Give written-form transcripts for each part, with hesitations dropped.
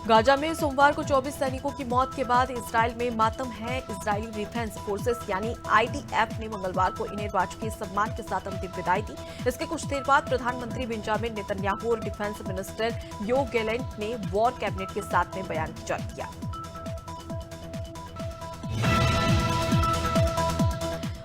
Gaza में सोमवार को 24 सैनिकों की मौत के बाद इजराइल में मातम है। इजरायली डिफेंस फोर्सेस यानी आईडीएफ ने मंगलवार को इन्हें राजकीय सम्मान के साथ अंतिम विदाई दी। इसके कुछ देर बाद प्रधानमंत्री बेंजामिन नेतन्याहू और डिफेंस मिनिस्टर योव गैलेंट ने वॉर कैबिनेट के साथ में बयान जारी किया।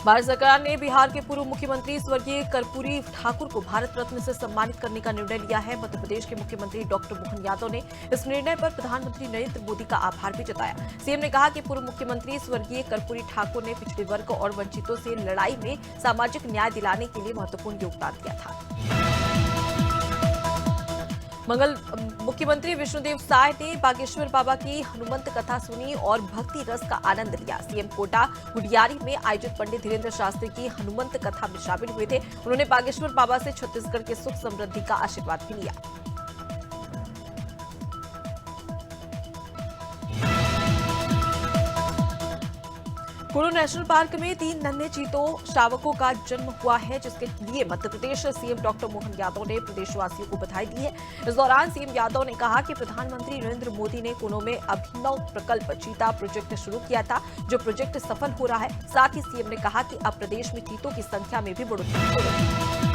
भारत सरकार ने बिहार के पूर्व मुख्यमंत्री स्वर्गीय कर्पूरी ठाकुर को भारत रत्न से सम्मानित करने का निर्णय लिया है। मध्य प्रदेश के मुख्यमंत्री डॉक्टर मोहन यादव ने इस निर्णय पर प्रधानमंत्री नरेंद्र मोदी का आभार भी जताया। सीएम ने कहा कि पूर्व मुख्यमंत्री स्वर्गीय कर्पूरी ठाकुर ने पिछड़े वर्ग और वंचितों से लड़ाई में सामाजिक न्याय दिलाने के लिए महत्वपूर्ण योगदान दिया था। मुख्यमंत्री विष्णुदेव साय ने बागेश्वर बाबा की हनुमंत कथा सुनी और भक्ति रस का आनंद लिया। सीएम कोटा गुडियारी में आयोजित पंडित धीरेन्द्र शास्त्री की हनुमंत कथा में शामिल हुए थे। उन्होंने बागेश्वर बाबा से छत्तीसगढ़ के सुख समृद्धि का आशीर्वाद भी लिया। कुल्लू नेशनल पार्क में 3 नन्हे चीतों शावकों का जन्म हुआ है, जिसके लिए मध्य प्रदेश सीएम डॉक्टर मोहन यादव ने प्रदेशवासियों को बधाई दी है। इस दौरान सीएम यादव ने कहा कि प्रधानमंत्री नरेंद्र मोदी ने कुल्लू में अभिनव प्रकल्प चीता प्रोजेक्ट शुरू किया था, जो प्रोजेक्ट सफल हो रहा है। साथ ही सीएम ने कहा कि अब प्रदेश में चीतों की संख्या में भी बढ़ोतरी हो रही है।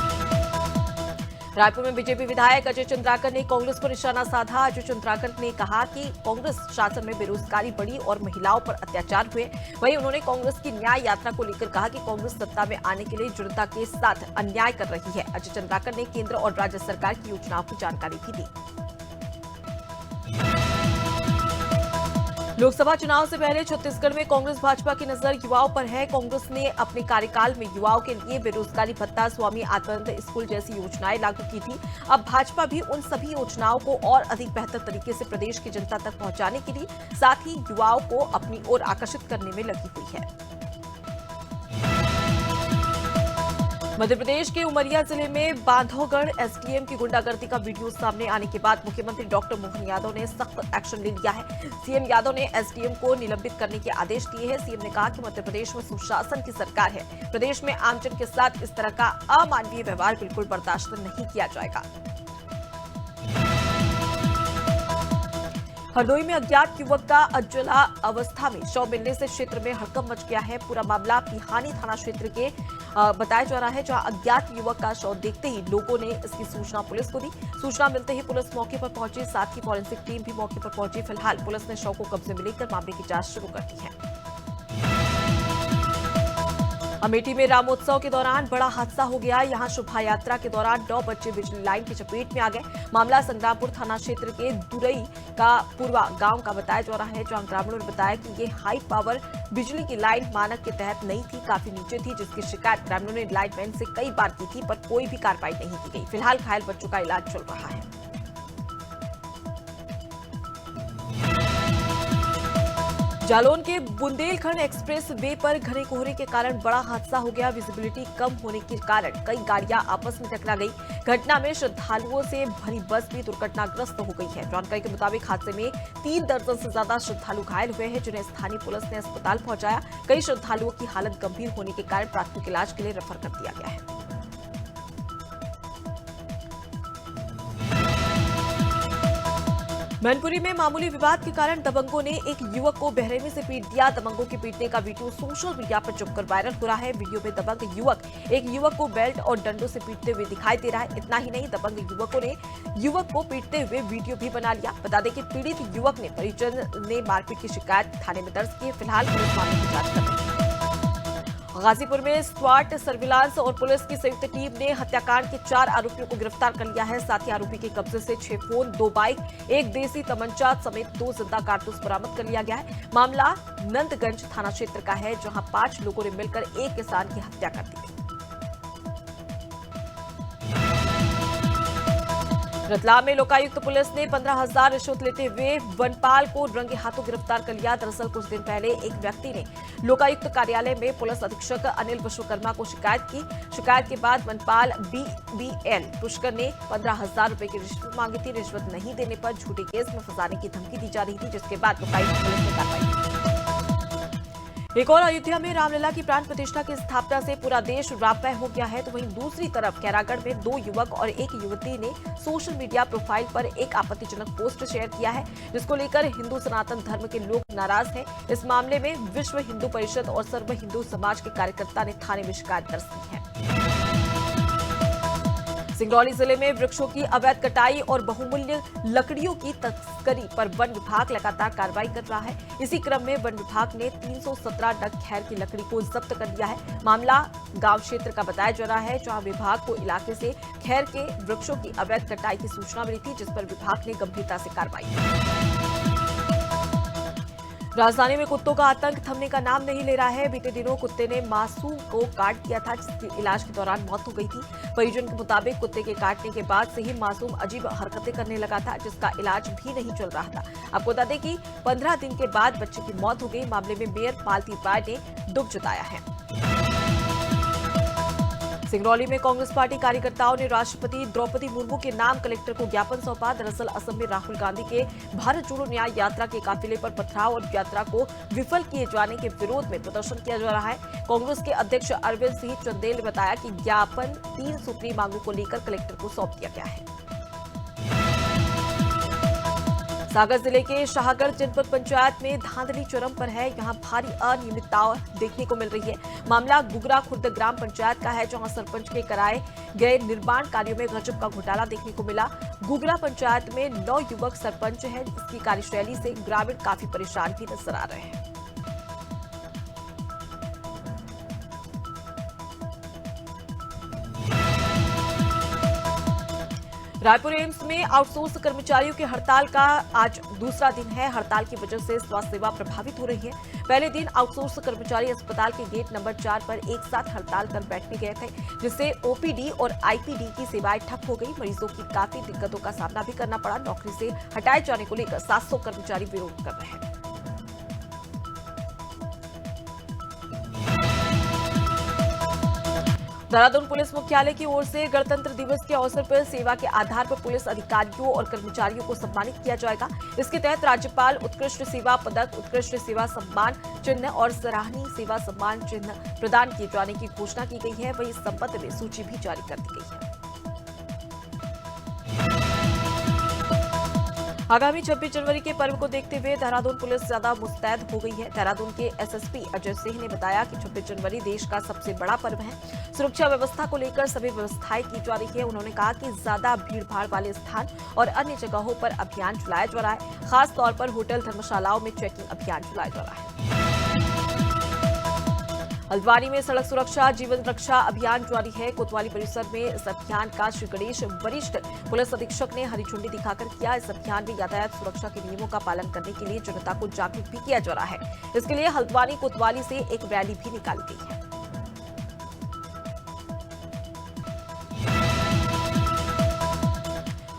रायपुर में बीजेपी विधायक अजय चंद्राकर ने कांग्रेस पर निशाना साधा। अजय चंद्राकर ने कहा कि कांग्रेस शासन में बेरोजगारी बढ़ी और महिलाओं पर अत्याचार हुए। वहीं उन्होंने कांग्रेस की न्याय यात्रा को लेकर कहा कि कांग्रेस सत्ता में आने के लिए जनता के साथ अन्याय कर रही है। अजय चंद्राकर ने केंद्र और राज्य सरकार की योजनाओं की जानकारी भी दी। लोकसभा चुनाव से पहले छत्तीसगढ़ में कांग्रेस भाजपा की नजर युवाओं पर है। कांग्रेस ने अपने कार्यकाल में युवाओं के लिए बेरोजगारी भत्ता, स्वामी आत्मानंद स्कूल जैसी योजनाएं लागू की थी। अब भाजपा भी उन सभी योजनाओं को और अधिक बेहतर तरीके से प्रदेश की जनता तक पहुंचाने के लिए साथ ही युवाओं को अपनी ओर आकर्षित करने में लगी हुई है। मध्य प्रदेश के उमरिया जिले में बांधवगढ़ एसडीएम की गुंडागर्दी का वीडियो सामने आने के बाद मुख्यमंत्री डॉक्टर मोहन यादव ने सख्त एक्शन ले लिया है। सीएम यादव ने एसडीएम को निलंबित करने के आदेश दिए हैं। सीएम ने कहा कि मध्य प्रदेश में सुशासन की सरकार है। प्रदेश में आमजन के साथ इस तरह का अमानवीय व्यवहार बिल्कुल बर्दाश्त नहीं किया जाएगा। हरदोई में अज्ञात युवक का अज्वला अवस्था में शव मिलने से क्षेत्र में हड़कंप मच गया है। पूरा मामला पिहानी थाना क्षेत्र के बताया जा रहा है, जहां अज्ञात युवक का शव देखते ही लोगों ने इसकी सूचना पुलिस को दी। सूचना मिलते ही पुलिस मौके पर पहुंची, साथ ही फॉरेंसिक टीम भी मौके पर पहुंची। फिलहाल पुलिस ने शव को कब्जे में लेकर मामले की जांच शुरू कर दी है। अमेठी में रामोत्सव के दौरान बड़ा हादसा हो गया। यहां शोभा यात्रा के दौरान 9 बच्चे बिजली लाइन की चपेट में आ गए। मामला संग्रामपुर थाना क्षेत्र के दुरई का पूर्वा गांव का बताया जा रहा है, जहां ग्रामीणों ने बताया कि ये हाई पावर बिजली की लाइन मानक के तहत नहीं थी, काफी नीचे थी, जिसकी शिकायत ग्रामीणों ने लाइनमैन से कई बार की थी, पर कोई भी कार्रवाई नहीं की गई। फिलहाल घायल बच्चों का इलाज चल रहा है। जालौन के बुंदेलखंड एक्सप्रेस वे पर घने कोहरे के कारण बड़ा हादसा हो गया। विजिबिलिटी कम होने के कारण कई गाड़ियां आपस में टकरा गई। घटना में श्रद्धालुओं से भरी बस भी दुर्घटनाग्रस्त हो गई है। जानकारी के मुताबिक हादसे में 3 दर्जन से ज्यादा श्रद्धालु घायल हुए हैं, जिन्हें स्थानीय पुलिस ने अस्पताल पहुंचाया। कई श्रद्धालुओं की हालत गंभीर होने के कारण प्राथमिक इलाज के लिए रेफर कर दिया गया है। मैनपुरी में मामूली विवाद के कारण दबंगों ने एक युवक को बेरहमी से पीट दिया। दबंगों के पीटने का वीडियो सोशल मीडिया पर जमकर वायरल हो रहा है। वीडियो में दबंग युवक एक युवक को बेल्ट और डंडों से पीटते हुए दिखाई दे रहा है। इतना ही नहीं, दबंग युवकों ने युवक को पीटते हुए वीडियो भी बना लिया। बता दें कि पीड़ित युवक ने परिजन ने मारपीट की शिकायत थाने में दर्ज की है। फिलहाल पुलिस मामले की जांच कर रही है। गाजीपुर में स्वाट सर्विलांस और पुलिस की संयुक्त टीम ने हत्याकांड के 4 आरोपियों को गिरफ्तार कर लिया है। साथ ही आरोपी के कब्जे से 6 फोन, 2 बाइक, 1 देसी तमंचा समेत 2 जिंदा कारतूस बरामद कर लिया गया है। मामला नंदगंज थाना क्षेत्र का है, जहां 5 लोगों ने मिलकर एक किसान की हत्या कर दी। रतलाम में लोकायुक्त पुलिस ने 15,000 रिश्वत लेते हुए वनपाल को रंगे हाथों गिरफ्तार कर लिया। दरअसल कुछ दिन पहले एक व्यक्ति ने लोकायुक्त कार्यालय में पुलिस अधीक्षक अनिल विश्वकर्मा को शिकायत की। शिकायत के बाद वनपाल BBL पुष्कर ने 15,000 रुपए की रिश्वत मांगी थी। रिश्वत नहीं देने पर झूठे केस में फंसाने की धमकी दी जा रही थी, जिसके बाद लोकायुक्त पुलिस ने कार्रवाई की। एक और अयोध्या में रामलला की प्राण प्रतिष्ठा की स्थापना से पूरा देश राममय हो गया है, तो वहीं दूसरी तरफ खैरागढ़ में 2 युवक और एक युवती ने सोशल मीडिया प्रोफाइल पर एक आपत्तिजनक पोस्ट शेयर किया है, जिसको लेकर हिंदू सनातन धर्म के लोग नाराज हैं। इस मामले में विश्व हिंदू परिषद और सर्व हिंदू समाज के कार्यकर्ता ने थाने में शिकायत दर्ज की है। सिंगरौली जिले में वृक्षों की अवैध कटाई और बहुमूल्य लकड़ियों की तस्करी पर वन विभाग लगातार कार्रवाई कर रहा है। इसी क्रम में वन विभाग ने 317 नग खैर की लकड़ी को जब्त कर लिया है। मामला गांव क्षेत्र का बताया जा रहा है, जहां विभाग को इलाके से खैर के वृक्षों की अवैध कटाई की सूचना मिली थी, जिस पर विभाग ने गंभीरता से कार्रवाई की। राजधानी में कुत्तों का आतंक थमने का नाम नहीं ले रहा है। बीते दिनों कुत्ते ने मासूम को काट दिया था, जिसकी इलाज के दौरान मौत हो गई थी। परिजन के मुताबिक कुत्ते के काटने के बाद से ही मासूम अजीब हरकतें करने लगा था, जिसका इलाज भी नहीं चल रहा था। आपको बता दें कि 15 दिन के बाद बच्चे की मौत हो गई। मामले में मेयर मालती राय ने दुख जताया है। सिंगरौली में कांग्रेस पार्टी कार्यकर्ताओं ने राष्ट्रपति द्रौपदी मुर्मू के नाम कलेक्टर को ज्ञापन सौंपा। दरअसल असम में राहुल गांधी के भारत जोड़ो न्याय यात्रा के काफिले पर पथराव और यात्रा को विफल किए जाने के विरोध में प्रदर्शन किया जा रहा है। कांग्रेस के अध्यक्ष अरविंद सिंह चंदेल ने बताया कि ज्ञापन 3 सूत्री मांगों को लेकर कलेक्टर को सौंप दिया गया है। सागर जिले के शाहगढ़ जनपद पंचायत में धांधली चरम पर है। यहां भारी अनियमितता देखने को मिल रही है। मामला गुगरा खुर्द ग्राम पंचायत का है, जहां सरपंच के कराए गए निर्माण कार्यों में गजब का घोटाला देखने को मिला। गुगरा पंचायत में 9 युवक सरपंच हैं। इसकी कार्यशैली से ग्रामीण काफी परेशान भी नजर आ रहे हैं। रायपुर एम्स में आउटसोर्स कर्मचारियों की हड़ताल का आज दूसरा दिन है। हड़ताल की वजह से स्वास्थ्य सेवा प्रभावित हो रही है। पहले दिन आउटसोर्स कर्मचारी अस्पताल के गेट नंबर 4 पर एक साथ हड़ताल कर बैठने गए थे, जिससे ओपीडी और आईपीडी की सेवाएं ठप हो गई। मरीजों की काफी दिक्कतों का सामना भी करना पड़ा। नौकरी से हटाए जाने को लेकर 700 कर्मचारी विरोध कर रहे हैं। देहरादून पुलिस मुख्यालय की ओर से गणतंत्र दिवस के अवसर पर सेवा के आधार पर पुलिस अधिकारियों और कर्मचारियों को सम्मानित किया जाएगा। इसके तहत राज्यपाल उत्कृष्ट सेवा पदक, उत्कृष्ट सेवा सम्मान चिन्ह और सराहनीय सेवा सम्मान चिन्ह प्रदान किए जाने की घोषणा की गई है। वहीं इस संबंध में सूची भी जारी कर दी गई है। आगामी 26 जनवरी के पर्व को देखते हुए देहरादून पुलिस ज्यादा मुस्तैद हो गई है। देहरादून के एसएसपी अजय सिंह ने बताया कि 26 जनवरी देश का सबसे बड़ा पर्व है। सुरक्षा व्यवस्था को लेकर सभी व्यवस्थाएं की जा रही है। उन्होंने कहा कि ज्यादा भीड़भाड़ वाले स्थान और अन्य जगहों पर अभियान चलाया जा रहा है। खास तौर पर होटल धर्मशालाओं में चेकिंग अभियान चलाया जा रहा है। हल्द्वानी में सड़क सुरक्षा जीवन रक्षा अभियान जारी है। कोतवाली परिसर में इस अभियान का श्री गणेश वरिष्ठ पुलिस अधीक्षक ने हरी झंडी दिखाकर किया। इस अभियान में यातायात सुरक्षा के नियमों का पालन करने के लिए जनता को जागरूक भी किया जा रहा है। इसके लिए हल्द्वानी कोतवाली से एक रैली भी निकाली गई है।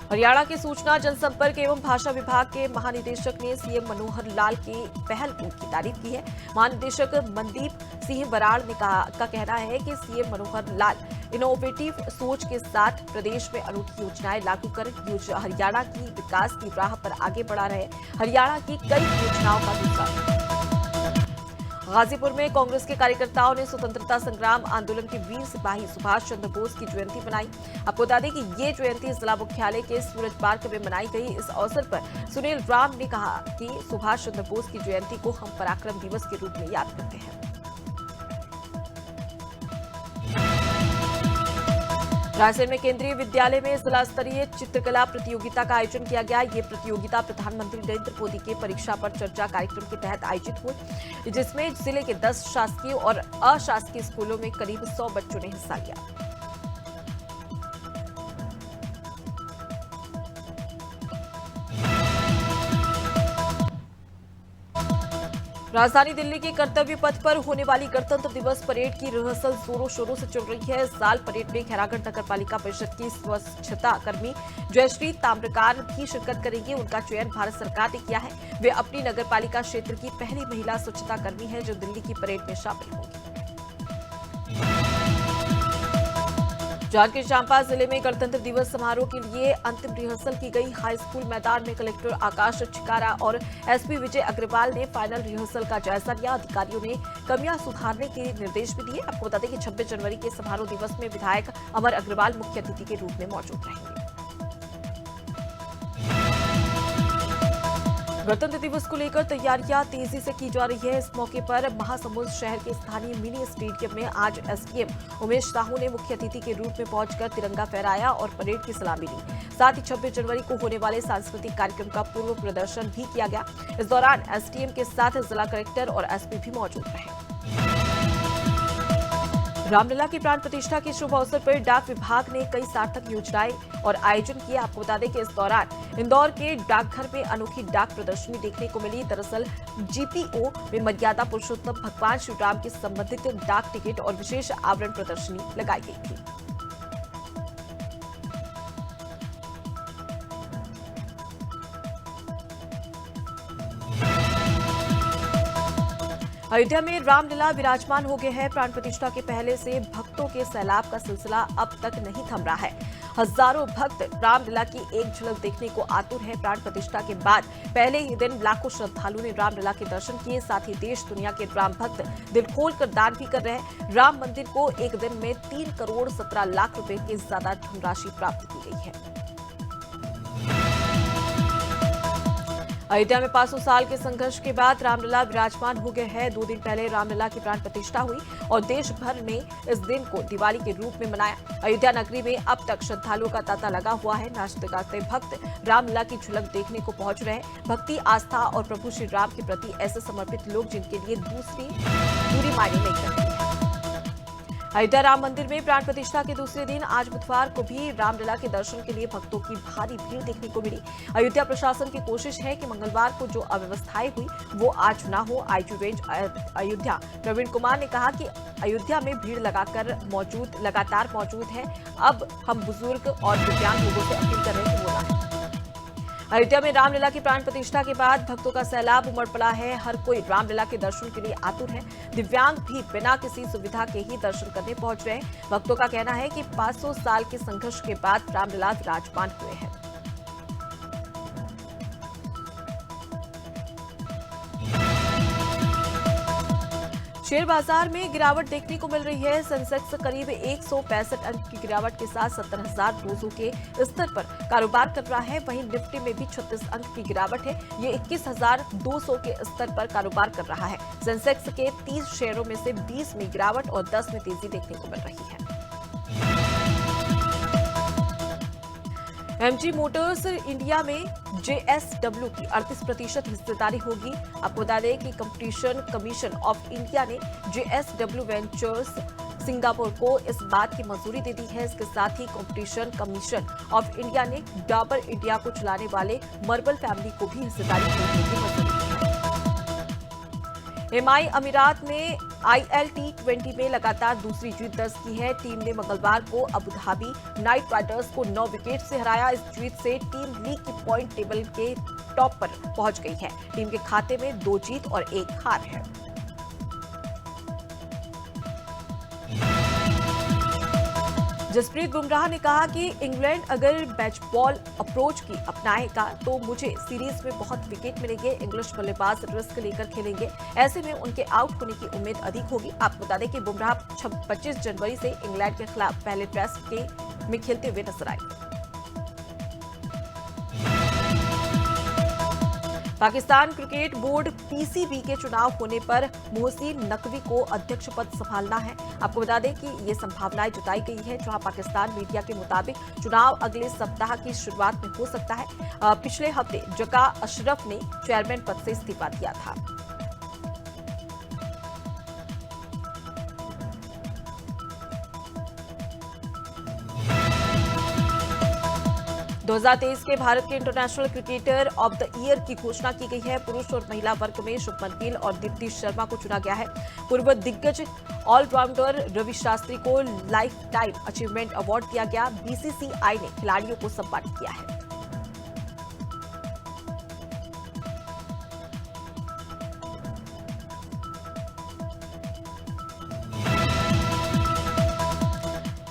हरियाणा के सूचना जनसंपर्क एवं भाषा विभाग के महानिदेशक ने सीएम मनोहर लाल की पहल की तारीफ की है। महानिदेशक मनदीप सिंह बराड़ ने का कहना है कि सीएम मनोहर लाल इनोवेटिव सोच के साथ प्रदेश में अनूठी योजनाएं लागू कर हरियाणा की विकास की राह पर आगे बढ़ा रहे। हरियाणा की कई योजनाओं का दूसरा गाजीपुर में कांग्रेस के कार्यकर्ताओं ने स्वतंत्रता संग्राम आंदोलन के वीर सिपाही सुभाष चंद्र बोस की जयंती मनाई। आपको बता दें कि ये जयंती जिला मुख्यालय के सूरज पार्क में मनाई गई। इस अवसर पर सुनील राम ने कहा कि सुभाष चंद्र बोस की जयंती को हम पराक्रम दिवस के रूप में याद करते हैं। रायसेन में केंद्रीय विद्यालय में जिला स्तरीय चित्रकला प्रतियोगिता का आयोजन किया गया। ये प्रतियोगिता प्रधानमंत्री नरेंद्र मोदी के परीक्षा पर चर्चा कार्यक्रम के तहत आयोजित हुई, जिसमें जिले के 10 शासकीय और अशासकीय स्कूलों में करीब 100 बच्चों ने हिस्सा लिया। राजधानी दिल्ली के कर्तव्य पथ पर होने वाली गणतंत्र दिवस परेड की रिहर्सल जोरों शोरों से चल रही है। इस साल परेड में खैरागढ़ नगर पालिका परिषद की स्वच्छता कर्मी जयश्री ताम्रकार भी शिरकत करेंगी। उनका चयन भारत सरकार ने किया है। वे अपनी नगर पालिका क्षेत्र की पहली महिला स्वच्छता कर्मी है, जो दिल्ली की परेड में शामिल होंगी। जांजगीर चांपा जिले में गणतंत्र दिवस समारोह के लिए अंतिम रिहर्सल की गई। हाई स्कूल मैदान में कलेक्टर आकाश चिकारा और एसपी विजय अग्रवाल ने फाइनल रिहर्सल का जायजा लिया। अधिकारियों ने कमियां सुधारने के निर्देश भी दिए। आपको बता दें कि 26 जनवरी के समारोह दिवस में विधायक अमर अग्रवाल मुख्य अतिथि के रूप में मौजूद रहेंगे। गणतंत्र दिवस को लेकर तैयारियां तेजी से की जा रही है। इस मौके पर महासमुंद शहर के स्थानीय मिनी स्टेडियम में आज एसडीएम उमेश साहू ने मुख्य अतिथि के रूप में पहुंचकर तिरंगा फहराया और परेड की सलामी ली। साथ ही 26 जनवरी को होने वाले सांस्कृतिक कार्यक्रम का पूर्व प्रदर्शन भी किया गया। इस दौरान एसडीएम के साथ जिला कलेक्टर और एसपी भी मौजूद रहे। रामलला की प्राण प्रतिष्ठा के शुभ अवसर पर डाक विभाग ने कई सार्थक योजनाएं और आयोजन किए। आपको बता दें कि इस दौरान इंदौर के डाकघर में अनोखी डाक प्रदर्शनी देखने को मिली। दरअसल जीपीओ में मर्यादा पुरुषोत्तम भगवान श्री राम के संबंधित डाक टिकट और विशेष आवरण प्रदर्शनी लगाई गई थी। अयोध्या में रामलला विराजमान हो गए हैं। प्राण प्रतिष्ठा के पहले से भक्तों के सैलाब का सिलसिला अब तक नहीं थम रहा है। हजारों भक्त रामलला की एक झलक देखने को आतुर है। प्राण प्रतिष्ठा के बाद पहले ही दिन लाखों श्रद्धालुओं ने रामलला के दर्शन किए। साथ ही देश दुनिया के राम भक्त दिल खोलकर दान भी कर रहे हैं। राम मंदिर को एक दिन में 3 करोड़ 17 लाख रुपए की ज्यादा धनराशि प्राप्त की गई है। अयोध्या में 500 साल के संघर्ष के बाद रामलला विराजमान हो गए हैं। 2 दिन पहले रामलला की प्राण प्रतिष्ठा हुई और देश भर में इस दिन को दिवाली के रूप में मनाया। अयोध्या नगरी में अब तक श्रद्धालुओं का तांता लगा हुआ है। नाचते गाते भक्त रामलला की झलक देखने को पहुंच रहे हैं। भक्ति, आस्था और प्रभु श्री राम के प्रति ऐसे समर्पित लोग जिनके लिए दूरी मायने नहीं करती है। अयोध्या राम मंदिर में प्राण प्रतिष्ठा के दूसरे दिन आज बुधवार को भी रामलला के दर्शन के लिए भक्तों की भारी भीड़ देखने को मिली। अयोध्या प्रशासन की कोशिश है कि मंगलवार को जो अव्यवस्थाएं हुई वो आज न हो। आईजी रेंज अयोध्या प्रवीण कुमार ने कहा कि अयोध्या में भीड़ लगातार मौजूद है। अब हम बुजुर्ग और दिव्यांग लोगों से अपील कर रहे हैं कि वो आएं। अयोध्या में रामलला की प्राण प्रतिष्ठा के बाद भक्तों का सैलाब उमड़ पड़ा है। हर कोई रामलला के दर्शन के लिए आतुर है। दिव्यांग भी बिना किसी सुविधा के ही दर्शन करने पहुंच रहे हैं। भक्तों का कहना है कि 500 साल के संघर्ष के बाद रामलला विराजमान हुए हैं। शेयर बाजार में गिरावट देखने को मिल रही है। सेंसेक्स करीब 165 अंक की गिरावट के साथ 70,200 के स्तर पर कारोबार कर रहा है। वहीं निफ्टी में भी 36 अंक की गिरावट है। ये 21,200 के स्तर पर कारोबार कर रहा है। सेंसेक्स के 30 शेयरों में से 20 में गिरावट और 10 में तेजी देखने को मिल रही है। एमजी मोटर्स इंडिया में जेएसडब्ल्यू की 38% हिस्सेदारी होगी। आपको बता दें कि कंपटीशन कमीशन ऑफ इंडिया ने जेएसडब्ल्यू वेंचर्स सिंगापुर को इस बात की मंजूरी दे दी है। इसके साथ ही कंपटीशन कमीशन ऑफ इंडिया ने डाबर इंडिया को चलाने वाले मर्बल फैमिली को भी हिस्सेदारी देने की मंजूरी दी है। एमआई अमीरात ने ILT20 में लगातार दूसरी जीत दर्ज की है। टीम ने मंगलवार को अबू धाबी नाइट राइडर्स को 9 विकेट से हराया। इस जीत से टीम लीग की पॉइंट टेबल के टॉप पर पहुंच गई है। टीम के खाते में 2 जीत और 1 हार है। जसप्रीत बुमराह ने कहा कि इंग्लैंड अगर बैच बॉल अप्रोच की अपनाएगा तो मुझे सीरीज में बहुत विकेट मिलेंगे। इंग्लिश बल्लेबाज रिस्क लेकर खेलेंगे, ऐसे में उनके आउट होने की उम्मीद अधिक होगी। आपको बता दें कि बुमराह 25 जनवरी से इंग्लैंड के खिलाफ पहले टेस्ट में खेलते हुए नजर आएंगे। पाकिस्तान क्रिकेट बोर्ड PCB के चुनाव होने पर मोहसिन नकवी को अध्यक्ष पद संभालना है। आपको बता दें कि ये संभावनाएं जताई गई है, जहां पाकिस्तान मीडिया के मुताबिक चुनाव अगले सप्ताह की शुरुआत में हो सकता है। पिछले हफ्ते जका अशरफ ने चेयरमैन पद से इस्तीफा दिया था। – 2023 के भारत के international cricketer of the year की घोषणा की गई है। पुरुष और महिला वर्ग में शुभमन गिल और दीप्ति शर्मा को चुना गया है। पूर्व दिग्गज ऑलराउंडर रवि शास्त्री को लाइफ टाइम अचीवमेंट अवार्ड दिया गया। BCCI ने खिलाड़ियों को सम्मानित किया है।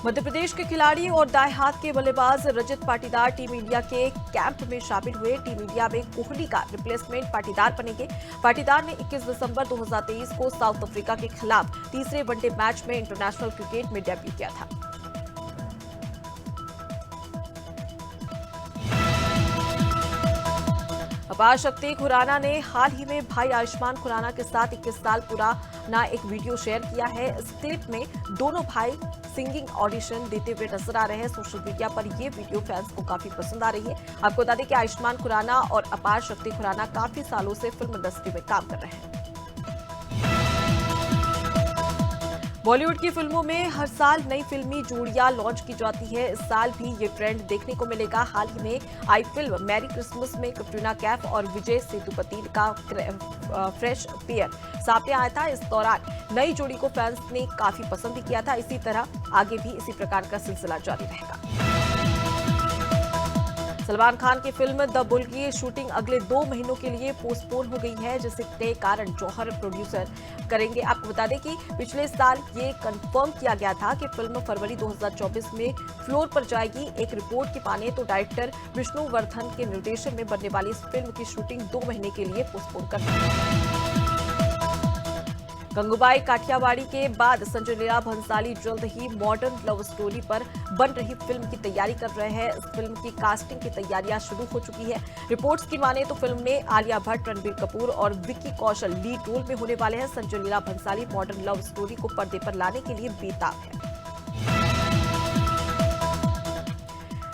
मध्य प्रदेश के खिलाड़ी और दाएं हाथ के बल्लेबाज रजत पाटीदार टीम इंडिया के कैंप में शामिल हुए। टीम इंडिया में कोहली का रिप्लेसमेंट पाटीदार बनेंगे। पाटीदार ने 21 दिसंबर 2023 को साउथ अफ्रीका के खिलाफ तीसरे वनडे मैच में इंटरनेशनल क्रिकेट में डेब्यू किया था। अपार शक्ति खुराना ने हाल ही में भाई आयुष्मान खुराना के साथ 21 साल पुराना एक वीडियो शेयर किया है। इस क्लिप में दोनों भाई सिंगिंग ऑडिशन देते हुए नजर आ रहे हैं। सोशल मीडिया पर यह वीडियो फैंस को काफी पसंद आ रही है। आपको बता दें कि आयुष्मान खुराना और अपार शक्ति खुराना काफी सालों से फिल्म इंडस्ट्री में काम कर रहे हैं। बॉलीवुड की फिल्मों में हर साल नई फिल्मी जोड़ियां लॉन्च की जाती है। इस साल भी ये ट्रेंड देखने को मिलेगा। हाल ही में आई फिल्म मैरी क्रिसमस में कैटरीना कैफ और विजय सेतुपति का फ्रेश पेयर सामने आया था। इस दौरान नई जोड़ी को फैंस ने काफी पसंद भी किया था। इसी तरह आगे भी इसी प्रकार का सिलसिला जारी रहेगा। सलमान खान की फिल्म द बुल की शूटिंग अगले 2 महीनों के लिए पोस्टपोन हो गई है, जिसके कारण जौहर प्रोड्यूसर करेंगे। आपको बता दें कि पिछले साल ये कंफर्म किया गया था कि फिल्म फरवरी 2024 में फ्लोर पर जाएगी। एक रिपोर्ट की माने तो डायरेक्टर विष्णुवर्धन के निर्देशन में बनने वाली इस फिल्म की शूटिंग 2 महीने के लिए पोस्टपोन कर दी है। गंगूबाई काठियावाड़ी के बाद संजय लीला भंसाली जल्द ही मॉडर्न लव स्टोरी पर बन रही फिल्म की तैयारी कर रहे हैं। इस फिल्म की कास्टिंग की तैयारियां शुरू हो चुकी है। रिपोर्ट्स की माने तो फिल्म में आलिया भट्ट, रणबीर कपूर और विक्की कौशल लीड रोल में होने वाले हैं। Sanjay Leela Bhansali modern love story को पर्दे पर लाने के लिए बेताब है।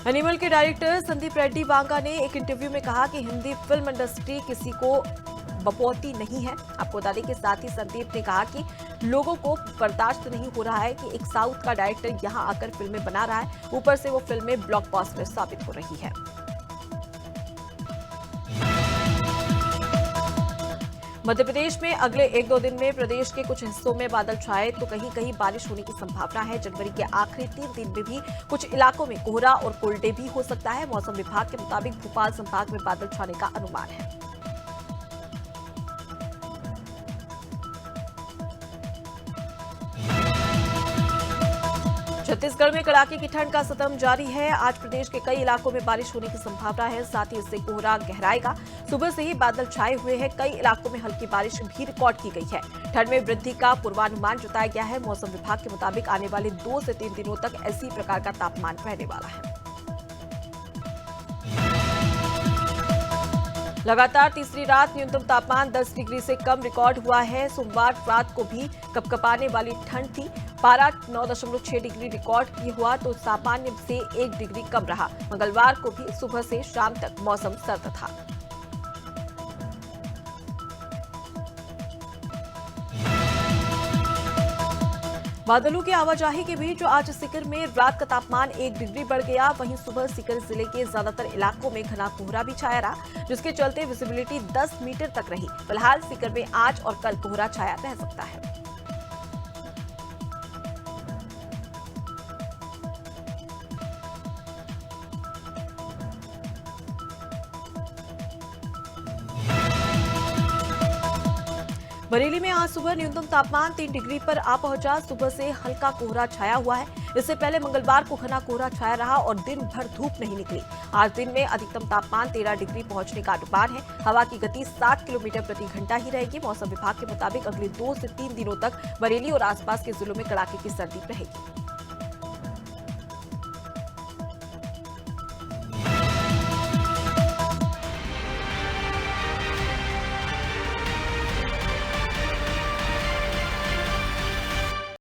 एनिमल के डायरेक्टर संदीप रेड्डी वांगा ने एक इंटरव्यू में कहा कि हिंदी फिल्म इंडस्ट्री किसी को बपौती नहीं है। आपको बता दें कि साथ ही संदीप ने कहा कि लोगों को बर्दाश्त नहीं हो रहा है कि एक साउथ का डायरेक्टर यहां आकर फिल्में बना रहा है। ऊपर से वो फिल्में ब्लॉकबस्टर साबित हो रही है। मध्य प्रदेश में अगले 1-2 दिन में प्रदेश के कुछ हिस्सों में बादल छाए तो कहीं कहीं बारिश होने की संभावना है। जनवरी के आखिरी 3 दिन में भी कुछ इलाकों में कोहरा और कोल्ड डे भी हो सकता है। मौसम विभाग के मुताबिक भोपाल संभाग में बादल छाने का अनुमान है। छत्तीसगढ़ में कड़ाके की ठंड का सितम जारी है। आज प्रदेश के कई इलाकों में बारिश होने की संभावना है। साथ ही इससे कोहरा गहराएगा। सुबह से ही बादल छाए हुए हैं। कई इलाकों में हल्की बारिश भी रिकॉर्ड की गई है। ठंड में वृद्धि का पूर्वानुमान जताया गया है। मौसम विभाग के मुताबिक आने वाले 2 से 3 दिनों तक इसी प्रकार का तापमान रहने वाला है। लगातार तीसरी रात न्यूनतम तापमान 10 डिग्री से कम रिकॉर्ड हुआ है। सोमवार रात को भी कपकपाने वाली ठंड थी। पारा 9.6 डिग्री रिकॉर्ड हुआ तो सामान्य से 1 डिग्री कम रहा। मंगलवार को भी सुबह से शाम तक मौसम सर्द था। बादलों की आवाजाही के बीच आज सीकर में रात का तापमान 1 डिग्री बढ़ गया। वहीं सुबह सीकर जिले के ज्यादातर इलाकों में घना कोहरा भी छाया रहा, जिसके चलते विजिबिलिटी 10 मीटर तक रही। फिलहाल सीकर में आज और कल कोहरा छाया रह सकता है। बरेली में आज सुबह न्यूनतम तापमान 3 डिग्री पर आ पहुंचा। सुबह से हल्का कोहरा छाया हुआ है। इससे पहले मंगलवार को घना कोहरा छाया रहा और दिन भर धूप नहीं निकली। आज दिन में अधिकतम तापमान 13 डिग्री पहुंचने का अनुमान है। हवा की गति 60 किलोमीटर प्रति घंटा ही रहेगी। मौसम विभाग के मुताबिक अगले 2 से 3 दिनों तक बरेली और आसपास के जिलों में कड़ाके की सर्दी रहेगी।